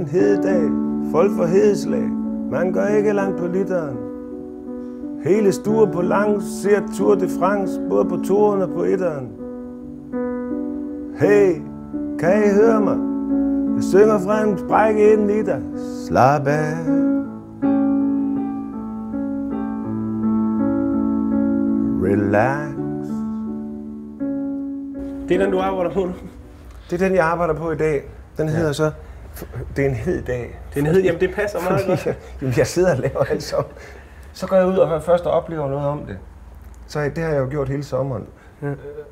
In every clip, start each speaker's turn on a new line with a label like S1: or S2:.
S1: en hed dag, folk for hedeslag. Man går ikke langt på literen. Hele stuer på langs ser Tour de France, både på toeren og på etteren. Hey, kan I høre mig? Jeg synger fra en sprække inden i dig. Slap af. Relax.
S2: Det er den, du arbejder på nu?
S1: Det er den, jeg arbejder på i dag. Den hedder så... Det er en hed dag.
S2: Det er en hed, jamen det passer meget godt.
S1: Jeg sidder og laver alt sammen. Så går jeg ud og hører først og oplever noget om det. Så det har jeg jo gjort hele sommeren. Ja.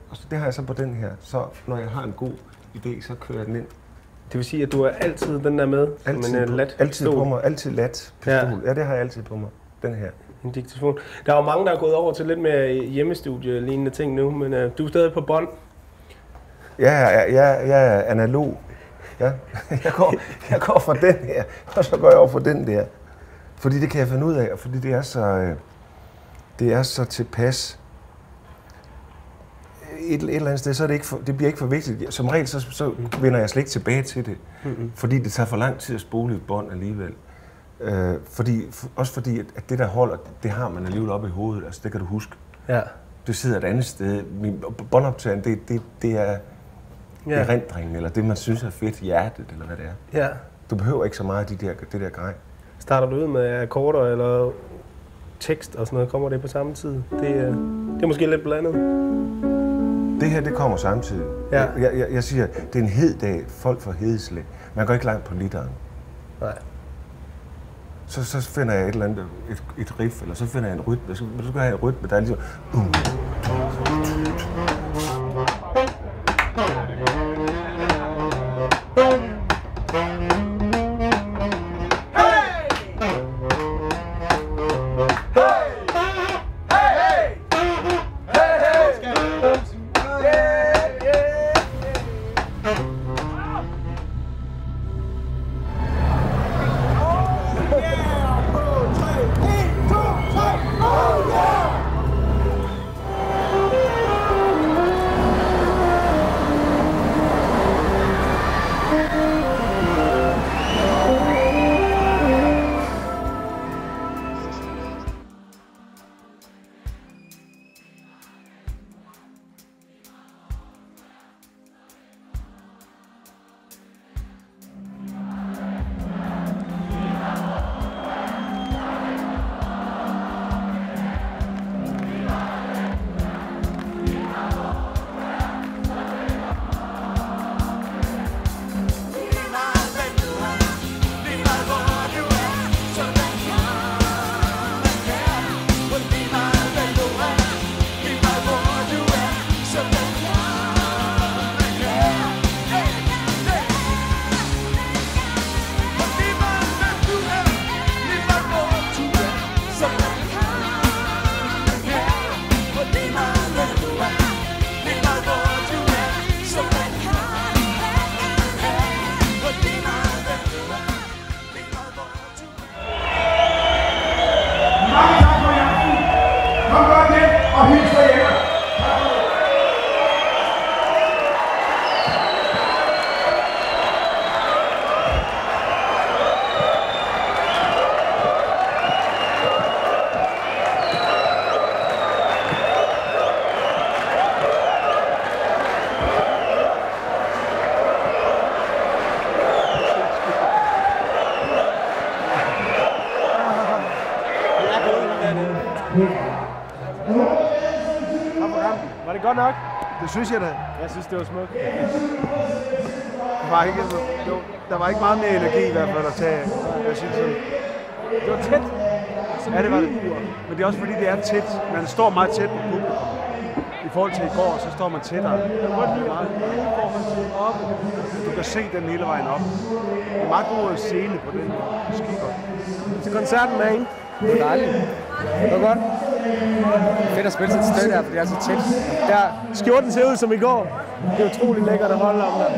S1: Og så det har jeg så på den her. Så når jeg har en god idé, så kører jeg den ind.
S2: Det vil sige, at du er altid den der med?
S1: Altid på mig. Altid lat pistol. Ja, det har jeg altid på mig. Den her.
S2: En diktafon. Der er jo mange, der er gået over til lidt mere hjemmestudie-lignende ting nu, men du er stadig på bånd.
S1: Ja, jeg er analog. Ja. Jeg går fra den her, og så går jeg over for den der. Fordi det kan jeg finde ud af, og fordi det er så tilpas. Et eller andet sted, så er det bliver ikke for vigtigt. Som regel, så vender jeg slet ikke tilbage til det. Fordi det tager for lang tid at spole et bånd alligevel. Også fordi, at det der holder, det har man alligevel oppe i hovedet. Altså, det kan du huske.
S2: Ja.
S1: Det sidder et andet sted. Min båndoptageren, det er erindringen, eller det, man synes er fedt, hjertet, eller hvad det er.
S2: Ja.
S1: Du behøver ikke så meget af det der grej.
S2: Starter du ud med akkorder eller tekst og sådan noget? Kommer det på samme tid? Det er måske lidt blandet.
S1: Det her, det kommer samtidig. Ja. Jeg siger, det er en hed dag, folk for hedeslæg. Man går ikke langt på literen.
S2: Nej.
S1: Så finder jeg et eller andet, et riff, eller så finder jeg en rytme. Så skal jeg have en rytme, der er ligesom...
S2: Var det godt nok?
S3: Det synes jeg da.
S2: Jeg synes, det var smukt.
S3: Der var ikke meget mere energi i hvert fald at tage. Jeg synes sådan.
S2: Det var tæt.
S3: Ja, det var det. Men det er også fordi, det er tæt. Man står meget tæt på publikum. I forhold til i går, så står man tættere.
S2: Jeg kan godt lide meget.
S3: Du kan se den hele vejen op. Det er en meget god scene på den skikker.
S2: Til koncerten med en.
S4: Det var dejligt. Det var godt. Fedt at spille sig et stykke der, fordi det er så tæt.
S2: Ja, skjorten ser ud som i går. Det er utroligt lækkert at holde om der.